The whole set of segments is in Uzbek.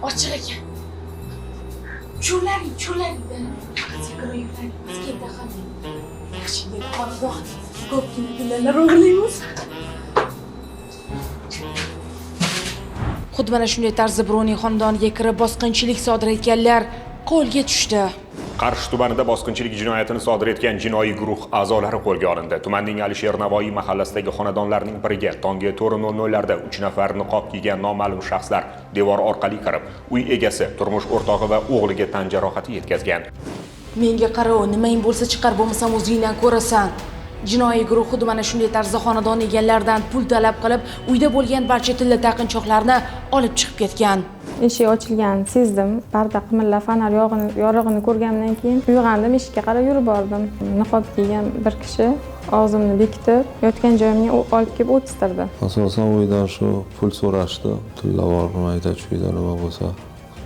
ochiq ekan. Cho'laring. Sekirayotgan bizga qani. Yaxshigina xonadon, ko'pgina gullar o'g'irlaymiz. Xuddi mana shunday tarzda birovning xonadoniga kirib bosqinchilik sodir etganlar qo'lga tushdi. Qarshi tumanida bosqinchilik jinoyatini sodir etgan jinoiy guruh a'zolari qo'lga olindi. Tumanning Alisher Navoiy mahallasidagi xonadonlarning biriga tonggi 4:00larda 3 nafar niqob kiygan noma'lum shaxslar devor orqali kirib, uy egasi, turmush o'rtog'i va o'g'liga tan jarohati yetkazgan. Menga qara, nimang bo'lsa chiqar, bo'lmasam o'zingdan ko'rasan. Jinoiy guruh xuddi mana shunday tarzda xonadon egalaridan pul talab qilib, uyda bo'lgan barcha tilla taqinchoqlarni olib chiqib ketgan. Eshik ochilganini sezdim. Parda qimillab fonar yorug'ini ko'rgandan keyin uyg'ondim, eshikka qarab yurib bordim. Niqob kiygan bir kishi og'zimni bekitib, yotgan joyimga olib kelib o'tistirdi. Asosan uydan shu pul so'rashdi. Tilla bormi, aytachuyda nima bo'lsa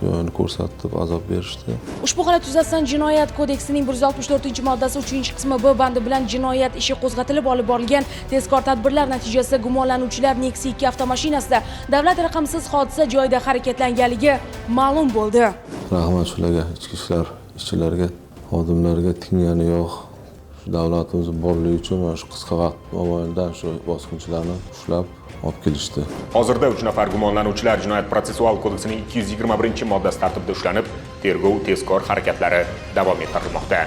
joyini ko'rsatib azob berishdi. Ushbu holat yuzasidan Jinoyat kodeksining 164-moddasi 3-qismi B bandi bilan jinoyat ishi qo'zg'atilib olib borilgan. Tezkor tadbirlar natijasida gumonlanuvchilar Nexia 2 avtomashinasida davlat raqamsiz hodisa joyida harakatlanganligi ma'lum bo'ldi. Rahmat shularga, ichki ishlar ishchilariga, xodimlarga tingani yo'q. Shu davlatimiz borligi uchun mana shu qisqa vaqt mobaynida shu bosqinchilarni ushlab olib kelishdi. Hozirda 3 nafar gumonlanuvchilar Jinoyat protsessual kodeksining 221-moddasi tartibida ushlanib, tergov tezkor harakatlari davom ettirilmoqda.